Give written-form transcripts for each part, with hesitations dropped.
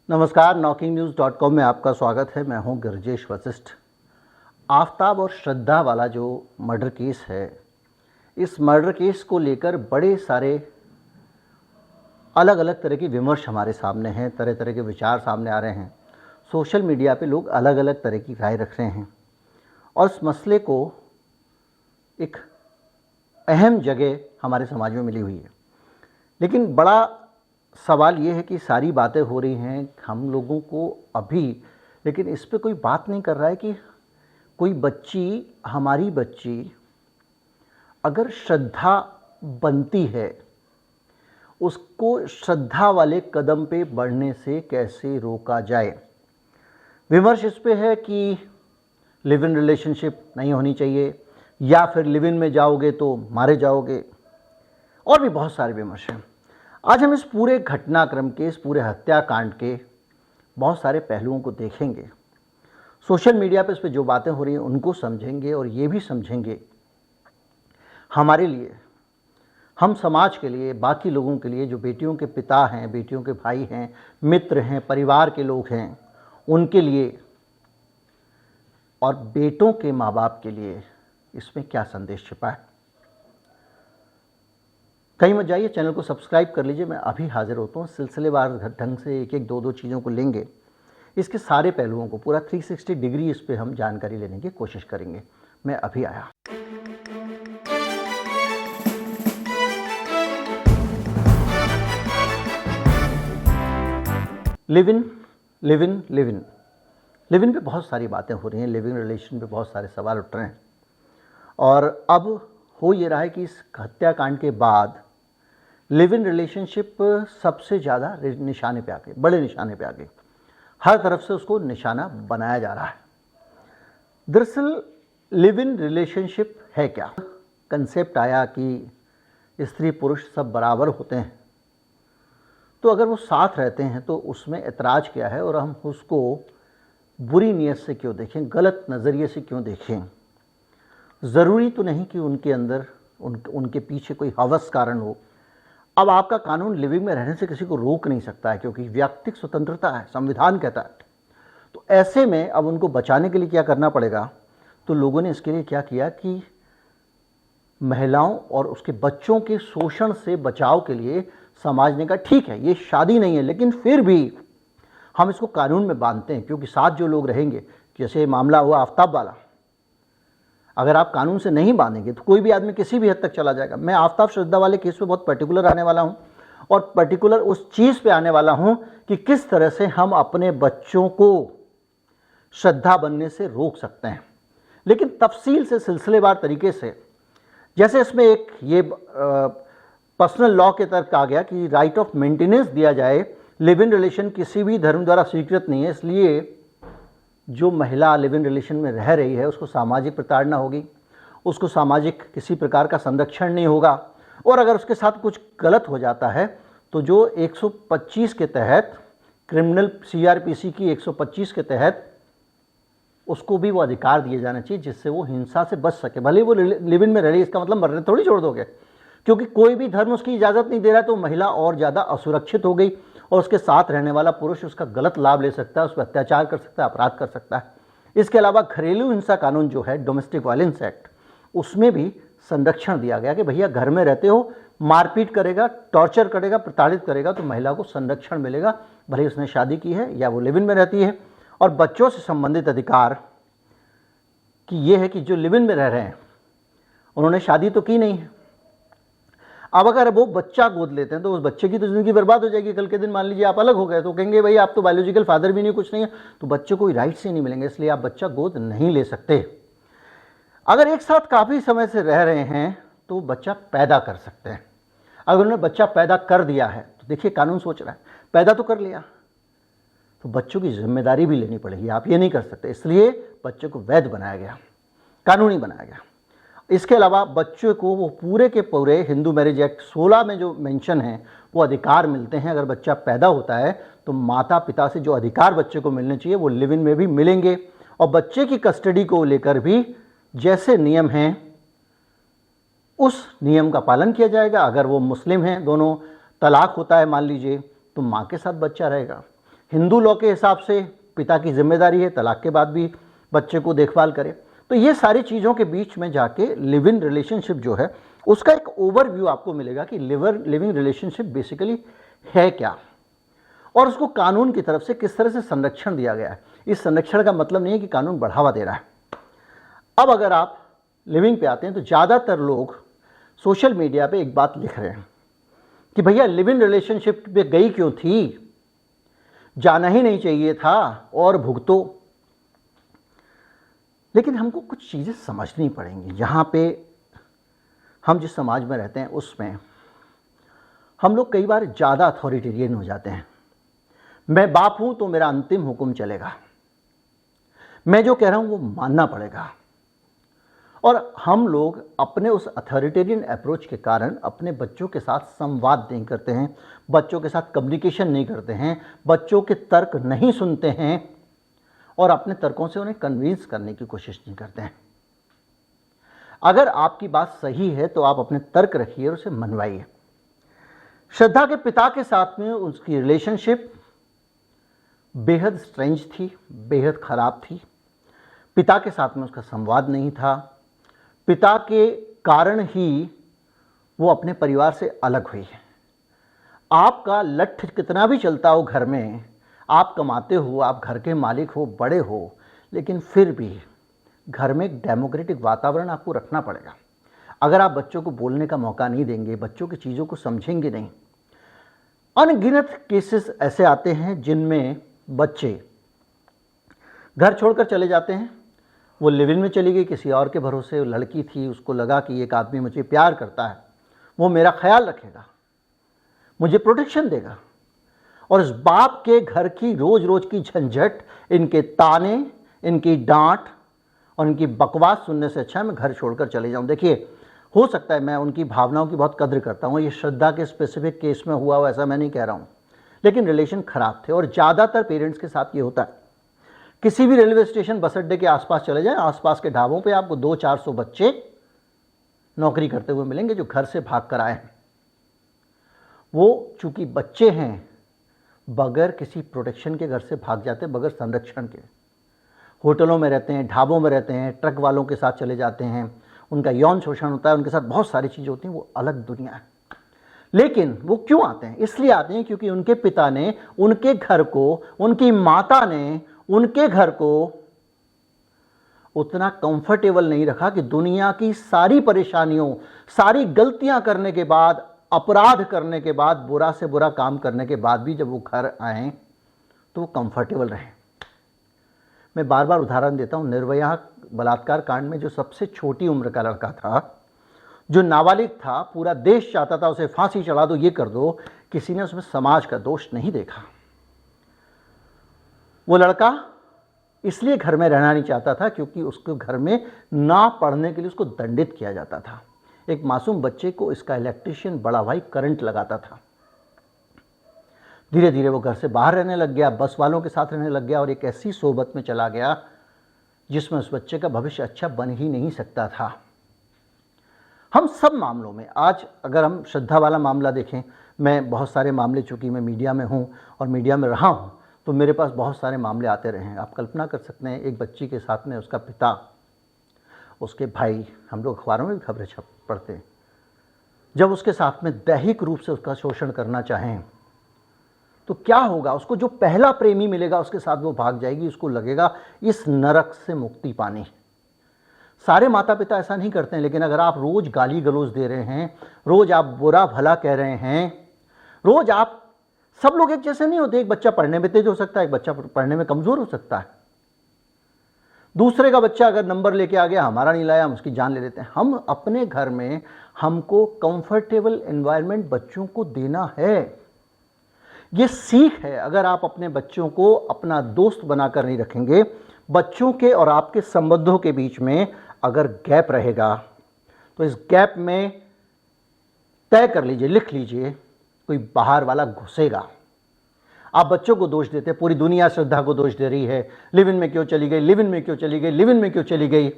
नमस्कार, knocking-news.com में आपका स्वागत है। मैं हूं गिरजेश वशिष्ठ। आफताब और श्रद्धा वाला जो मर्डर केस है, इस मर्डर केस को लेकर बड़े सारे अलग अलग तरह की विमर्श हमारे सामने हैं, तरह तरह के विचार सामने आ रहे हैं। सोशल मीडिया पे लोग अलग अलग तरह की राय रख रहे हैं और इस मसले को एक अहम जगह हमारे समाज में मिली हुई है। लेकिन बड़ा सवाल ये है कि सारी बातें हो रही हैं हम लोगों को अभी, लेकिन इस पे कोई बात नहीं कर रहा है कि कोई बच्ची, हमारी बच्ची अगर श्रद्धा बनती है, उसको श्रद्धा वाले कदम पे बढ़ने से कैसे रोका जाए। विमर्श इस पे है कि लिव इन रिलेशनशिप नहीं होनी चाहिए या फिर लिव इन में जाओगे तो मारे जाओगे, और भी बहुत सारे विमर्श हैं। आज हम इस पूरे घटनाक्रम के, इस पूरे हत्याकांड के बहुत सारे पहलुओं को देखेंगे। सोशल मीडिया पर इस पर जो बातें हो रही हैं उनको समझेंगे और ये भी समझेंगे हमारे लिए, हम समाज के लिए, बाकी लोगों के लिए, जो बेटियों के पिता हैं, बेटियों के भाई हैं, मित्र हैं, परिवार के लोग हैं, उनके लिए और बेटों के माँ बाप के लिए इसमें क्या संदेश छिपा है। कहीं मत जाइए, चैनल को सब्सक्राइब कर लीजिए। मैं अभी हाजिर होता हूँ। सिलसिलेवार ढंग से एक एक दो दो चीज़ों को लेंगे, इसके सारे पहलुओं को पूरा 360 डिग्री इस पे हम जानकारी लेने की कोशिश करेंगे। मैं अभी आया। Live in, live in, live in, live in पे बहुत सारी बातें हो रही हैं। लिविंग रिलेशन पे बहुत सारे सवाल उठ रहे हैं और अब हो ये रहा है कि इस हत्याकांड के बाद लिव इन रिलेशनशिप सबसे ज़्यादा निशाने पे आ गई, बड़े निशाने पे आ गई। हर तरफ से उसको निशाना बनाया जा रहा है। दरअसल लिव इन रिलेशनशिप है क्या? कंसेप्ट आया कि स्त्री पुरुष सब बराबर होते हैं, तो अगर वो साथ रहते हैं तो उसमें ऐतराज़ क्या है और हम उसको बुरी नीयत से क्यों देखें, गलत नज़रिए से क्यों देखें। ज़रूरी तो नहीं कि उनके अंदर उनके पीछे कोई हवस कारण हो। अब आपका कानून लिविंग में रहने से किसी को रोक नहीं सकता है, क्योंकि व्यक्तिगत स्वतंत्रता है, संविधान कहता है। तो ऐसे में अब उनको बचाने के लिए क्या करना पड़ेगा, तो लोगों ने इसके लिए क्या किया कि महिलाओं और उसके बच्चों के शोषण से बचाव के लिए समाज ने कहा ठीक है, ये शादी नहीं है लेकिन फिर भी हम इसको कानून में बांधते हैं, क्योंकि साथ जो लोग रहेंगे, जैसे मामला हुआ आफताब वाला, अगर आप कानून से नहीं बांधेंगे तो कोई भी आदमी किसी भी हद तक चला जाएगा। मैं आफताब श्रद्धा वाले केस पे बहुत पर्टिकुलर आने वाला हूं और पर्टिकुलर उस चीज़ पे आने वाला हूं कि किस तरह से हम अपने बच्चों को श्रद्धा बनने से रोक सकते हैं, लेकिन तफसील से, सिलसिलेवार तरीके से। जैसे इसमें एक ये पर्सनल लॉ के तहत कहा गया कि राइट ऑफ मेंटेनेंस दिया जाए। लिव इन रिलेशन किसी भी धर्म द्वारा स्वीकृत नहीं है, इसलिए जो महिला लिव इन रिलेशन में रह रही है उसको सामाजिक प्रताड़ना होगी, उसको सामाजिक किसी प्रकार का संरक्षण नहीं होगा, और अगर उसके साथ कुछ गलत हो जाता है तो जो 125 के तहत क्रिमिनल सीआरपीसी की 125 के तहत उसको भी वो अधिकार दिए जाना चाहिए जिससे वो हिंसा से बच सके। भले वो लिव इन में रह रही, इसका मतलब मरने थोड़ी छोड़ दोगे, क्योंकि कोई भी धर्म उसकी इजाज़त नहीं दे रहा है, तो महिला और ज़्यादा असुरक्षित हो गई और उसके साथ रहने वाला पुरुष उसका गलत लाभ ले सकता है, उस पर अत्याचार कर सकता है, अपराध कर सकता है। इसके अलावा घरेलू हिंसा कानून जो है, डोमेस्टिक वायलेंस एक्ट, उसमें भी संरक्षण दिया गया कि भैया घर में रहते हो, मारपीट करेगा, टॉर्चर करेगा, प्रताड़ित करेगा तो महिला को संरक्षण मिलेगा, भले उसने शादी की है या वो लिव इन में रहती है। और बच्चों से संबंधित अधिकार कि ये है कि जो लिव इन में रह रहे हैं उन्होंने शादी तो की नहीं है, अब अगर वो बच्चा गोद लेते हैं तो उस बच्चे की तो ज़िंदगी बर्बाद हो जाएगी। कल के दिन मान लीजिए आप अलग हो गए तो कहेंगे भाई आप तो बायोलॉजिकल फादर भी नहीं, कुछ नहीं है, तो बच्चे को राइट्स ही नहीं मिलेंगे, इसलिए आप बच्चा गोद नहीं ले सकते। अगर एक साथ काफ़ी समय से रह रहे हैं तो बच्चा पैदा कर सकते हैं। अगर उन्होंने बच्चा पैदा कर दिया है तो देखिए कानून सोच रहा है, पैदा तो कर लिया तो बच्चों की जिम्मेदारी भी लेनी पड़ेगी, आप ये नहीं कर सकते, इसलिए बच्चे को वैध बनाया गया, कानूनी बनाया गया। इसके अलावा बच्चों को वो पूरे के पूरे हिंदू मैरिज एक्ट 16 में जो मेंशन है वो अधिकार मिलते हैं। अगर बच्चा पैदा होता है तो माता पिता से जो अधिकार बच्चे को मिलने चाहिए वो लिव इन में भी मिलेंगे, और बच्चे की कस्टडी को लेकर भी जैसे नियम हैं उस नियम का पालन किया जाएगा। अगर वो मुस्लिम हैं, दोनों तलाक होता है मान लीजिए, तो माँ के साथ बच्चा रहेगा। हिंदू लॉ के हिसाब से पिता की जिम्मेदारी है तलाक के बाद भी बच्चे को देखभाल करे। तो ये सारी चीज़ों के बीच में जाके लिव इन रिलेशनशिप जो है उसका एक ओवरव्यू आपको मिलेगा कि लिविंग रिलेशनशिप बेसिकली है क्या, और उसको कानून की तरफ से किस तरह से संरक्षण दिया गया है। इस संरक्षण का मतलब नहीं है कि कानून बढ़ावा दे रहा है। अब अगर आप लिविंग पे आते हैं तो ज़्यादातर लोग सोशल मीडिया पे एक बात लिख रहे हैं कि भैया लिव इन रिलेशनशिप पे गई क्यों थी, जाना ही नहीं चाहिए था और भुगतो। लेकिन हमको कुछ चीज़ें समझनी पड़ेंगी। जहाँ पे हम जिस समाज में रहते हैं उसमें हम लोग कई बार ज़्यादा अथॉरिटेरियन हो जाते हैं। मैं बाप हूँ तो मेरा अंतिम हुक्म चलेगा, मैं जो कह रहा हूँ वो मानना पड़ेगा। और हम लोग अपने उस अथॉरिटेरियन अप्रोच के कारण अपने बच्चों के साथ संवाद नहीं करते हैं, बच्चों के साथ कम्युनिकेशन नहीं करते हैं, बच्चों के तर्क नहीं सुनते हैं और अपने तर्कों से उन्हें कन्विंस करने की कोशिश नहीं करते हैं। अगर आपकी बात सही है तो आप अपने तर्क रखिए और उसे मनवाइए। श्रद्धा के पिता के साथ में उसकी रिलेशनशिप बेहद स्ट्रेंज थी, बेहद ख़राब थी। पिता के साथ में उसका संवाद नहीं था। पिता के कारण ही वो अपने परिवार से अलग हुई है। आपका लठ कितना भी चलता हो घर में, आप कमाते हो, आप घर के मालिक हो, बड़े हो, लेकिन फिर भी घर में एक डेमोक्रेटिक वातावरण आपको रखना पड़ेगा। अगर आप बच्चों को बोलने का मौका नहीं देंगे, बच्चों की चीज़ों को समझेंगे नहीं, अनगिनत केसेस ऐसे आते हैं जिनमें बच्चे घर छोड़कर चले जाते हैं। वो लिव इन में चली गई किसी और के भरोसे, लड़की थी, उसको लगा कि एक आदमी मुझे प्यार करता है, वो मेरा ख्याल रखेगा, मुझे प्रोटेक्शन देगा, और इस बाप के घर की रोज रोज की झंझट, इनके ताने, इनकी डांट और इनकी बकवास सुनने से अच्छा है मैं घर छोड़कर चले जाऊं। देखिए, हो सकता है मैं उनकी भावनाओं की बहुत कद्र करता हूँ, ये श्रद्धा के स्पेसिफिक केस में हुआ हो ऐसा मैं नहीं कह रहा हूँ, लेकिन रिलेशन खराब थे और ज़्यादातर पेरेंट्स के साथ ये होता है। किसी भी रेलवे स्टेशन, बस अड्डे के आसपास चले जाएं, आसपास के ढाबों पे आपको 200-400 बच्चे नौकरी करते हुए मिलेंगे जो घर से भाग कर आए हैं। वो चूंकि बच्चे हैं, बगैर किसी प्रोटेक्शन के घर से भाग जाते हैं, बगैर संरक्षण के। होटलों में रहते हैं, ढाबों में रहते हैं, ट्रक वालों के साथ चले जाते हैं, उनका यौन शोषण होता है, उनके साथ बहुत सारी चीज़ें होती हैं, वो अलग दुनिया है। लेकिन वो क्यों आते हैं? इसलिए आते हैं क्योंकि उनके पिता ने उनके घर को, उनकी माता ने उनके घर को उतना कंफर्टेबल नहीं रखा कि दुनिया की सारी परेशानियों, सारी गलतियां करने के बाद, अपराध करने के बाद, बुरा से बुरा काम करने के बाद भी जब वो घर आए तो वो कंफर्टेबल रहे। मैं बार बार उदाहरण देता हूं, निर्भया बलात्कार कांड में जो सबसे छोटी उम्र का लड़का था, जो नाबालिग था, पूरा देश चाहता था उसे फांसी चढ़ा दो, ये कर दो, किसी ने उसमें समाज का दोष नहीं देखा। वो लड़का इसलिए घर में रहना नहीं चाहता था क्योंकि उसको घर में ना पढ़ने के लिए उसको दंडित किया जाता था। एक मासूम बच्चे को इसका इलेक्ट्रिशियन बड़ा भाई करंट लगाता था। धीरे धीरे वो घर से बाहर रहने लग गया, बस वालों के साथ रहने लग गया और एक ऐसी सोबत में चला गया जिसमें उस बच्चे का भविष्य अच्छा बन ही नहीं सकता था। हम सब मामलों में, आज अगर हम श्रद्धा वाला मामला देखें, मैं बहुत सारे मामले, चूँकि मैं मीडिया में हूँ और मीडिया में रहा हूँ, तो मेरे पास बहुत सारे मामले आते रहे हैं। आप कल्पना कर सकते हैं, एक बच्ची के साथ में उसका पिता, उसके भाई, हम लोग अखबारों में भी खबरें पढ़ते हैं, जब उसके साथ में दैहिक रूप से उसका शोषण करना चाहें तो क्या होगा? उसको जो पहला प्रेमी मिलेगा उसके साथ वो भाग जाएगी, उसको लगेगा इस नरक से मुक्ति पानी। सारे माता पिता ऐसा नहीं करते हैं, लेकिन अगर आप रोज गाली गलौज दे रहे हैं, रोज आप बुरा भला कह रहे हैं, रोज आप, सब लोग एक जैसे नहीं होते। एक बच्चा पढ़ने में तेज हो सकता है, एक बच्चा पढ़ने में कमजोर हो सकता है। दूसरे का बच्चा अगर नंबर लेके आ गया, हमारा नहीं लाया, हम उसकी जान ले लेते हैं। हम अपने घर में, हमको कंफर्टेबल एनवायरनमेंट बच्चों को देना है। ये सीख है। अगर आप अपने बच्चों को अपना दोस्त बनाकर नहीं रखेंगे, बच्चों के और आपके संबंधों के बीच में अगर गैप रहेगा तो इस गैप में तय कर लीजिए, लिख लीजिए, कोई बाहर वाला घुसेगा। आप बच्चों को दोष देते हैं, पूरी दुनिया श्रद्धा को दोष दे रही है, लिव इन में क्यों चली गई, लिव इन में क्यों चली गई, लिव इन में क्यों चली गई।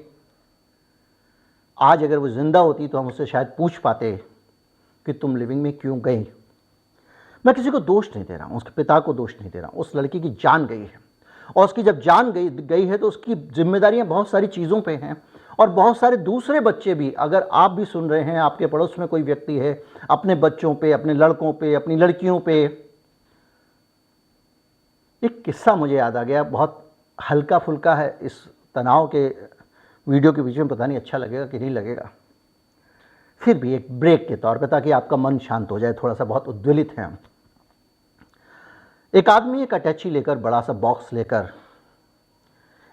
आज अगर वो जिंदा होती तो हम उससे शायद पूछ पाते कि तुम लिविंग में क्यों गई। मैं किसी को दोष नहीं दे रहा हूँ, उसके पिता को दोष नहीं दे रहा हूँ। उस लड़की की जान गई है, और उसकी जब जान गई है तो उसकी जिम्मेदारियां बहुत सारी चीज़ों पे हैं। और बहुत सारे दूसरे बच्चे भी, अगर आप भी सुन रहे हैं, आपके पड़ोस में कोई व्यक्ति है, अपने बच्चों पे, अपने लड़कों पे, अपनी लड़कियों पे। एक किस्सा मुझे याद आ गया, बहुत हल्का फुल्का है, इस तनाव के वीडियो के बीच में पता नहीं अच्छा लगेगा कि नहीं लगेगा, फिर भी एक ब्रेक के तौर पे, ताकि आपका मन शांत हो जाए। थोड़ा सा बहुत उद्वेलित हैं हम। एक आदमी एक अटैची लेकर, बड़ा सा बॉक्स लेकर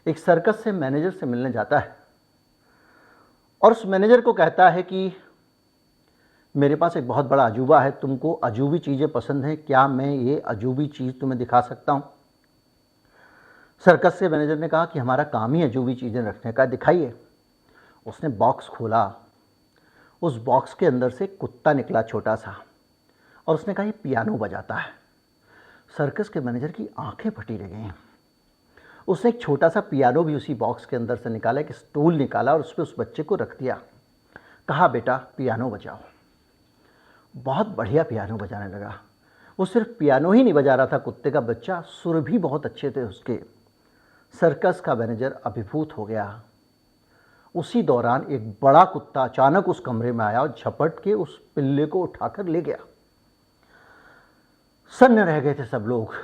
एक सर्कस से मैनेजर से मिलने जाता है, और उस मैनेजर को कहता है कि मेरे पास एक बहुत बड़ा अजूबा है, तुमको अजूबी चीज़ें पसंद हैं, क्या मैं ये अजूबी चीज़ तुम्हें दिखा सकता हूँ। सर्कस से मैनेजर ने कहा कि हमारा काम ही अजूबी चीज़ें रखने का, दिखाइए। उसने बॉक्स खोला, उस बॉक्स के अंदर से कुत्ता निकला छोटा सा, और उसने कहा ये पियानो बजाता है। सर्कस के मैनेजर की आंखें फटी रह गईं। उसने एक छोटा सा पियानो भी उसी बॉक्स के अंदर से निकाला, एक स्टूल निकाला और उस पर उस बच्चे को रख दिया। कहा बेटा पियानो बजाओ। बहुत बढ़िया पियानो बजाने लगा। वो सिर्फ पियानो ही नहीं बजा रहा था कुत्ते का बच्चा, सुर भी बहुत अच्छे थे उसके। सर्कस का मैनेजर अभिभूत हो गया। उसी दौरान एक बड़ा कुत्ता अचानक उस कमरे में आया और झपट के उस पिल्ले को उठाकर ले गया। सन्न रह गए थे सब लोग।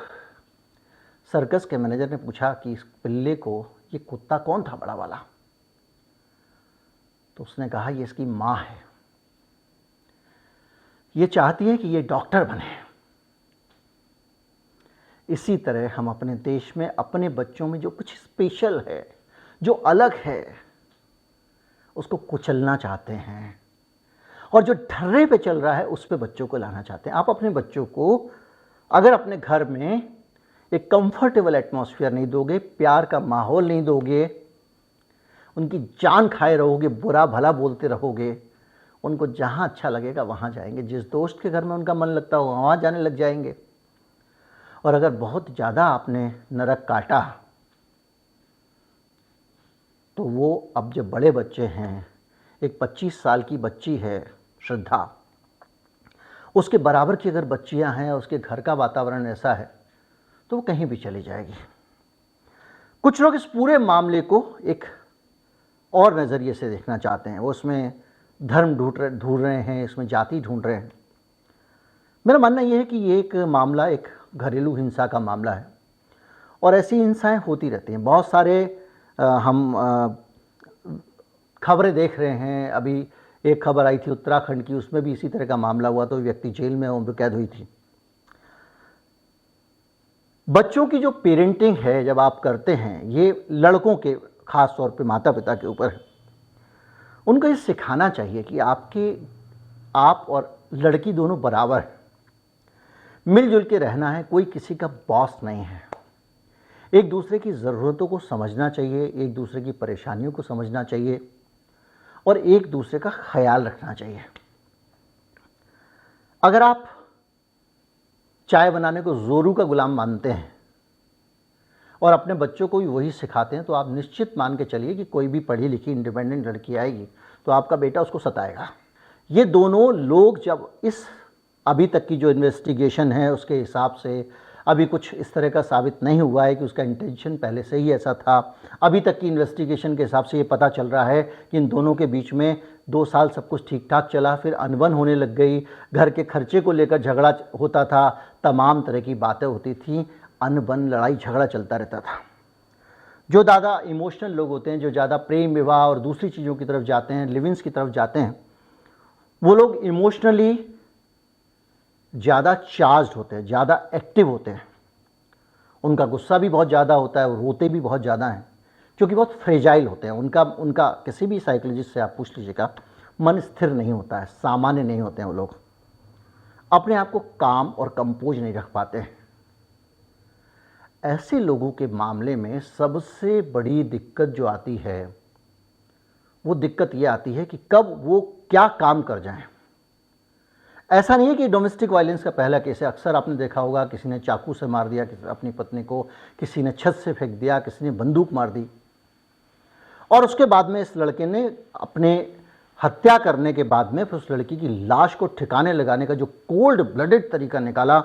सर्कस के मैनेजर ने पूछा कि इस पिल्ले को, ये कुत्ता कौन था बड़ा वाला? तो उसने कहा ये इसकी माँ है, ये चाहती है कि ये डॉक्टर बने। इसी तरह हम अपने देश में अपने बच्चों में जो कुछ स्पेशल है, जो अलग है, उसको कुचलना चाहते हैं, और जो ढर्रे पे चल रहा है उस पे बच्चों को लाना चाहते हैं। आप अपने बच्चों को अगर अपने घर में एक कंफर्टेबल एटमॉस्फेयर नहीं दोगे, प्यार का माहौल नहीं दोगे, उनकी जान खाए रहोगे, बुरा भला बोलते रहोगे, उनको जहाँ अच्छा लगेगा वहाँ जाएंगे। जिस दोस्त के घर में उनका मन लगता हो वहाँ जाने लग जाएंगे। और अगर बहुत ज़्यादा आपने नरक काटा तो वो, अब जब बड़े बच्चे हैं, एक 25 साल की बच्ची है श्रद्धा, उसके बराबर की अगर बच्चियां हैं, उसके घर का वातावरण ऐसा है, तो वो कहीं भी चली जाएगी। कुछ लोग इस पूरे मामले को एक और नज़रिए से देखना चाहते हैं। वो उसमें धर्म ढूंढ रहे हैं, इसमें जाति ढूंढ रहे हैं। मेरा मानना यह है कि ये एक मामला एक घरेलू हिंसा का मामला है, और ऐसी हिंसाएं होती रहती हैं। बहुत सारे हम खबरें देख रहे हैं। अभी एक खबर आई थी उत्तराखंड की, उसमें भी इसी तरह का मामला हुआ, तो व्यक्ति जेल में उम्र कैद हुई थी। बच्चों की जो पेरेंटिंग है जब आप करते हैं, ये लड़कों के खास तौर पे माता पिता के ऊपर है। उनको ये सिखाना चाहिए कि आप और लड़की दोनों बराबर हैं, मिलजुल के रहना है, कोई किसी का बॉस नहीं है। एक दूसरे की ज़रूरतों को समझना चाहिए, एक दूसरे की परेशानियों को समझना चाहिए, और एक दूसरे का ख्याल रखना चाहिए। अगर आप चाय बनाने को जोरू का गुलाम मानते हैं और अपने बच्चों को भी वही सिखाते हैं, तो आप निश्चित मान के चलिए कि कोई भी पढ़ी लिखी इंडिपेंडेंट लड़की आएगी तो आपका बेटा उसको सताएगा। ये दोनों लोग जब इस अभी तक की जो इन्वेस्टिगेशन है उसके हिसाब से अभी कुछ इस तरह का साबित नहीं हुआ है कि उसका इंटेंशन पहले से ही ऐसा था। अभी तक की इन्वेस्टिगेशन के हिसाब से ये पता चल रहा है कि इन दोनों के बीच में 2 साल सब कुछ ठीक ठाक चला, फिर अनबन होने लग गई, घर के खर्चे को लेकर झगड़ा होता था, तमाम तरह की बातें होती थी, अनबन लड़ाई झगड़ा चलता रहता था। जो ज़्यादा इमोशनल लोग होते हैं, जो ज़्यादा प्रेम विवाह और दूसरी चीज़ों की तरफ जाते हैं, लिविंग्स की तरफ जाते हैं, वो लोग इमोशनली ज़्यादा चार्ज्ड होते हैं, ज़्यादा एक्टिव होते हैं। उनका गुस्सा भी बहुत ज़्यादा होता है और रोते भी बहुत ज़्यादा हैं, क्योंकि बहुत फ्रेजाइल होते हैं। उनका किसी भी साइकोलॉजिस्ट से आप पूछ लीजिएगा, मन स्थिर नहीं होता है, सामान्य नहीं होते हैं। वो लोग अपने आप को काम और कंपोज नहीं रख पाते हैं। ऐसे लोगों के मामले में सबसे बड़ी दिक्कत जो आती है, वो दिक्कत ये आती है कि कब वो क्या काम कर जाएं। ऐसा नहीं है कि डोमेस्टिक वायलेंस का पहला केस है। अक्सर आपने देखा होगा किसी ने चाकू से मार दिया अपनी पत्नी को, किसी ने छत से फेंक दिया, किसी ने बंदूक मार दी, और उसके बाद में इस लड़के ने अपने हत्या करने के बाद में फिर उस लड़की की लाश को ठिकाने लगाने का जो कोल्ड ब्लडेड तरीका निकाला,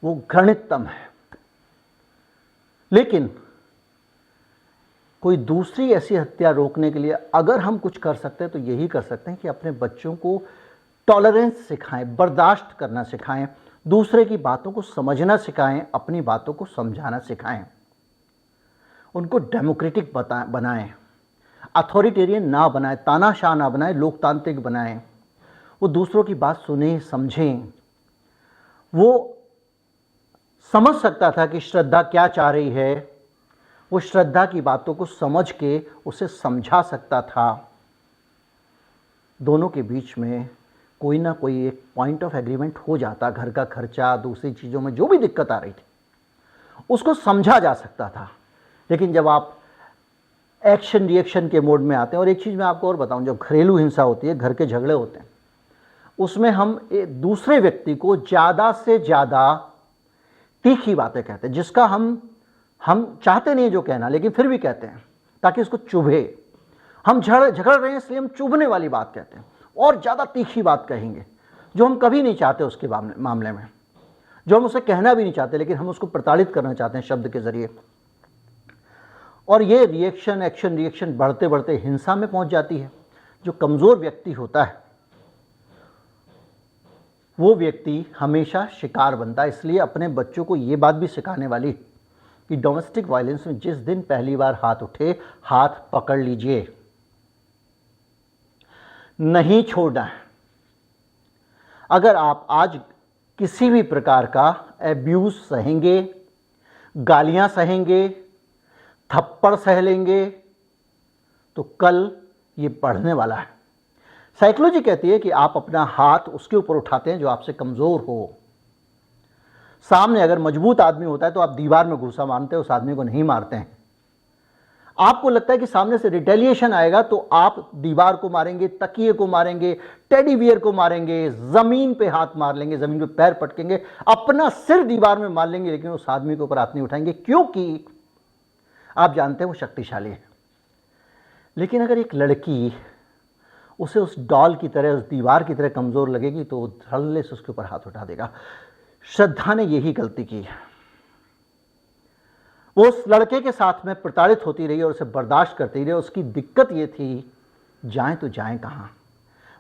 वो घृणिततम है। लेकिन कोई दूसरी ऐसी हत्या रोकने के लिए अगर हम कुछ कर सकते हैं तो यही कर सकते हैं कि अपने बच्चों को टॉलरेंस सिखाएं, बर्दाश्त करना सिखाएं, दूसरे की बातों को समझना सिखाएं, अपनी बातों को समझाना सिखाएं, उनको डेमोक्रेटिक बनाएं, अथॉरिटेरियन ना बनाएं, तानाशाह ना बनाएं, लोकतांत्रिक बनाएं। वो दूसरों की बात सुने, समझें। वो समझ सकता था कि श्रद्धा क्या चाह रही है, वो श्रद्धा की बातों को समझ के उसे समझा सकता था। दोनों के बीच में कोई ना कोई एक पॉइंट ऑफ एग्रीमेंट हो जाता, घर का खर्चा, दूसरी चीज़ों में जो भी दिक्कत आ रही थी उसको समझा जा सकता था। लेकिन जब आप एक्शन रिएक्शन के मोड में आते हैं, और एक चीज़ मैं आपको और बताऊं, जब घरेलू हिंसा होती है, घर के झगड़े होते हैं, उसमें हम दूसरे व्यक्ति को ज़्यादा से ज़्यादा तीखी बातें कहते हैं, जिसका हम चाहते नहीं जो कहना, लेकिन फिर भी कहते हैं ताकि उसको चुभे। हम झगड़ रहे हैं इसलिए हम चुभने वाली बात कहते हैं और ज़्यादा तीखी बात कहेंगे जो हम कभी नहीं चाहते उसके मामले में, जो हम उसे कहना भी नहीं चाहते, लेकिन हम उसको प्रताड़ित करना चाहते हैं शब्द के ज़रिए। और ये रिएक्शन, एक्शन रिएक्शन बढ़ते बढ़ते हिंसा में पहुंच जाती है। जो कमज़ोर व्यक्ति होता है वो व्यक्ति हमेशा शिकार बनता है। इसलिए अपने बच्चों को ये बात भी सिखाने वाली कि डोमेस्टिक वायलेंस में जिस दिन पहली बार हाथ उठे, हाथ पकड़ लीजिए, नहीं छोड़ना है। अगर आप आज किसी भी प्रकार का एब्यूज सहेंगे, गालियां सहेंगे, थप्पड़ सह लेंगे, तो कल ये बढ़ने वाला है। साइकोलॉजी कहती है कि आप अपना हाथ उसके ऊपर उठाते हैं जो आपसे कमज़ोर हो। सामने अगर मजबूत आदमी होता है तो आप दीवार में घूसा मारते हैं, उस आदमी को नहीं मारते हैं। आपको लगता है कि सामने से रिटेलिएशन आएगा तो आप दीवार को मारेंगे, तकिए को मारेंगे, टेडी बियर को मारेंगे, ज़मीन पे हाथ मार लेंगे, ज़मीन पे पैर पटकेंगे, अपना सिर दीवार में मार लेंगे, लेकिन उस आदमी के ऊपर हाथ नहीं उठाएंगे, क्योंकि आप जानते हैं वो शक्तिशाली है। लेकिन अगर एक लड़की उसे उस डॉल की तरह, उस दीवार की तरह कमज़ोर लगेगी तो वो धड़ल्ले से उसके ऊपर हाथ उठा देगा। श्रद्धा ने यही गलती की। वो उस लड़के के साथ में प्रताड़ित होती रही और उसे बर्दाश्त करती रही। उसकी दिक्कत ये थी, जाएं तो जाएं कहाँ?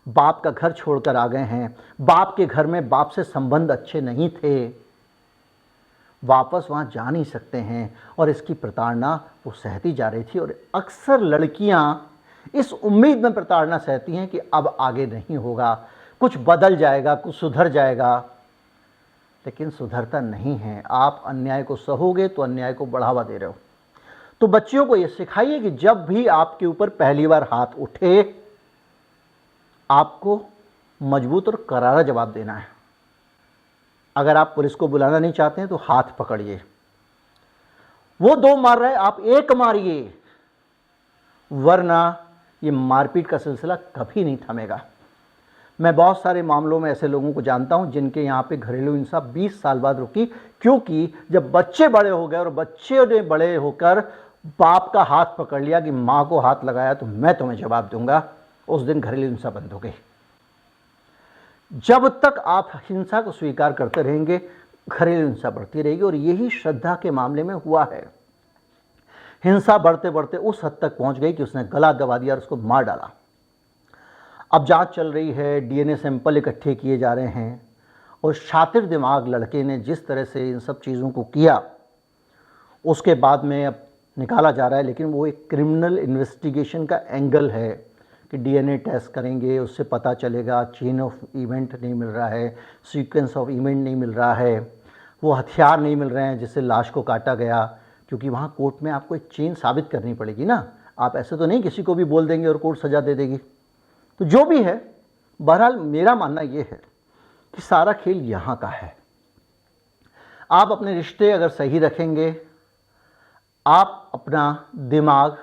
बाप का घर छोड़कर आ गए हैं, बाप के घर में बाप से संबंध अच्छे नहीं थे, वापस वहाँ जा नहीं सकते हैं, और इसकी प्रताड़ना वो सहती जा रही थी। और अक्सर लड़कियाँ इस उम्मीद में प्रताड़ना सहती हैं कि अब आगे नहीं होगा, कुछ बदल जाएगा, कुछ सुधर जाएगा, लेकिन सुधरता नहीं है। आप अन्याय को सहोगे तो अन्याय को बढ़ावा दे रहे हो। तो बच्चियों को ये सिखाइए कि जब भी आपके ऊपर पहली बार हाथ उठे, आपको मजबूत और करारा जवाब देना है। अगर आप पुलिस को बुलाना नहीं चाहते हैं तो हाथ पकड़िए। वो दो मार रहे हैं, आप एक मारिए, वरना ये मारपीट का सिलसिला कभी नहीं थमेगा। मैं बहुत सारे मामलों में ऐसे लोगों को जानता हूं जिनके यहाँ पे घरेलू हिंसा 20 साल बाद रुकी, क्योंकि जब बच्चे बड़े हो गए और बच्चे ने बड़े होकर बाप का हाथ पकड़ लिया कि माँ को हाथ लगाया तो मैं तुम्हें जवाब दूंगा, उस दिन घरेलू हिंसा बंद हो गई। जब तक आप हिंसा को स्वीकार करते रहेंगे, घरेलू हिंसा बढ़ती रहेगी। और यही श्रद्धा के मामले में हुआ है। हिंसा बढ़ते बढ़ते उस हद तक पहुंच गई कि उसने गला दबा दिया और उसको मार डाला। अब जांच चल रही है, डीएनए सैंपल इकट्ठे किए जा रहे हैं, और शातिर दिमाग लड़के ने जिस तरह से इन सब चीज़ों को किया उसके बाद में अब निकाला जा रहा है। लेकिन वो एक क्रिमिनल इन्वेस्टिगेशन का एंगल है कि डीएनए टेस्ट करेंगे, उससे पता चलेगा, चेन ऑफ इवेंट नहीं मिल रहा है, सीक्वेंस ऑफ इवेंट नहीं मिल रहा है, वो हथियार नहीं मिल रहे हैं जिससे लाश को काटा गया, क्योंकि वहाँ कोर्ट में आपको एक चेन साबित करनी पड़ेगी ना। आप ऐसे तो नहीं किसी को भी बोल देंगे और कोर्ट सज़ा दे देगी। तो जो भी है, बहरहाल मेरा मानना ये है कि सारा खेल यहाँ का है। आप अपने रिश्ते अगर सही रखेंगे, आप अपना दिमाग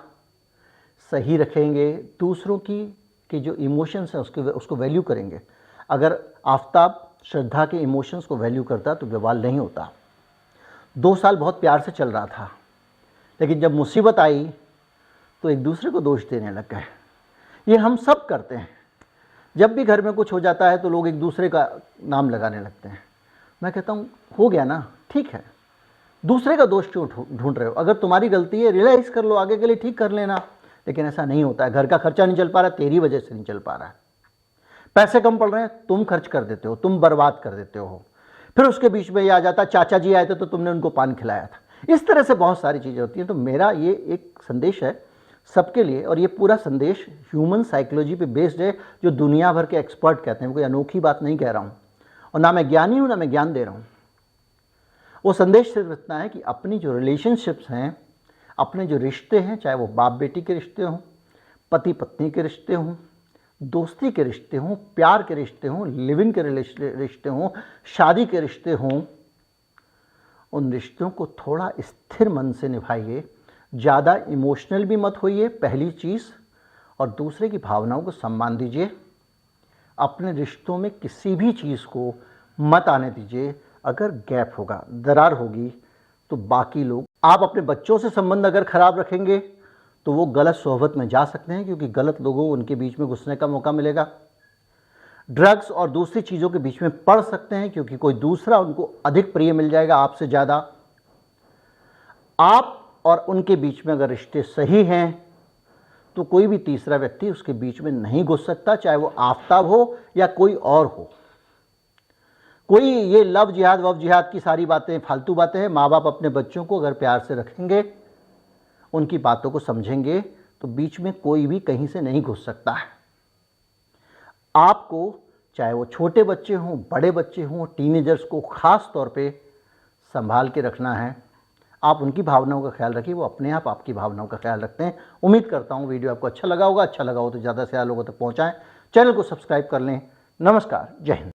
सही रखेंगे, दूसरों की जो इमोशंस हैं उसको वैल्यू करेंगे। अगर आफताब श्रद्धा के इमोशंस को वैल्यू करता तो विवाद नहीं होता। 2 साल बहुत प्यार से चल रहा था, लेकिन जब मुसीबत आई तो एक दूसरे को दोष देने लग गए। ये हम सब करते हैं। जब भी घर में कुछ हो जाता है तो लोग एक दूसरे का नाम लगाने लगते हैं। मैं कहता हूँ हो गया ना, ठीक है, दूसरे का दोष क्यों ढूंढ रहे हो? अगर तुम्हारी गलती है रियलाइज़ कर लो, आगे के लिए ठीक कर लेना। लेकिन ऐसा नहीं होता है। घर का खर्चा नहीं चल पा रहा, तेरी वजह से नहीं चल पा रहा है। पैसे कम पड़ रहे हैं, तुम खर्च कर देते हो, तुम बर्बाद कर देते हो। फिर उसके बीच में ये आ जाता, चाचा जी आए थे तो तुमने उनको पान खिलाया था। इस तरह से बहुत सारी चीज़ें होती हैं। तो मेरा ये एक संदेश है सबके लिए, और ये पूरा संदेश ह्यूमन साइकोलॉजी पे बेस्ड है, जो दुनिया भर के एक्सपर्ट कहते हैं। कोई अनोखी बात नहीं कह रहा हूँ, और ना मैं ज्ञानी हूँ ना मैं ज्ञान दे रहा हूँ। वो संदेश सिर्फ इतना है कि अपनी जो रिलेशनशिप्स हैं, अपने जो रिश्ते हैं, चाहे वो बाप बेटी के रिश्ते हों, पति पत्नी के रिश्ते हों, दोस्ती के रिश्ते हों, प्यार के रिश्ते हों, लिविंग के रिश्ते हों, शादी के रिश्ते हों, उन रिश्तों को थोड़ा स्थिर मन से निभाइए। ज़्यादा इमोशनल भी मत होइए, पहली चीज़, और दूसरे की भावनाओं को सम्मान दीजिए। अपने रिश्तों में किसी भी चीज़ को मत आने दीजिए। अगर गैप होगा, दरार होगी, तो बाकी लोग, आप अपने बच्चों से संबंध अगर ख़राब रखेंगे तो वो गलत सोहबत में जा सकते हैं, क्योंकि गलत लोगों को उनके बीच में घुसने का मौका मिलेगा। ड्रग्स और दूसरी चीज़ों के बीच में पड़ सकते हैं, क्योंकि कोई दूसरा उनको अधिक प्रिय मिल जाएगा आपसे ज़्यादा। आप और उनके बीच में अगर रिश्ते सही हैं तो कोई भी तीसरा व्यक्ति उसके बीच में नहीं घुस सकता, चाहे वो आफताब हो या कोई और हो। कोई ये लव जिहाद वव जिहाद की सारी बातें फालतू बातें हैं। माँ बाप अपने बच्चों को अगर प्यार से रखेंगे, उनकी बातों को समझेंगे, तो बीच में कोई भी कहीं से नहीं घुस सकता है। आपको, चाहे वो छोटे बच्चे हों, बड़े बच्चे हों, टीनेजर्स को खास तौर पे संभाल के रखना है। आप उनकी भावनाओं का ख्याल रखिए, वो अपने आप आपकी भावनाओं का ख्याल रखते हैं। उम्मीद करता हूँ वीडियो आपको अच्छा लगा होगा। अच्छा लगा हो तो ज़्यादा से ज़्यादा लोगों तक पहुँचाएँ। चैनल को सब्सक्राइब कर लें। नमस्कार, जय हिंद।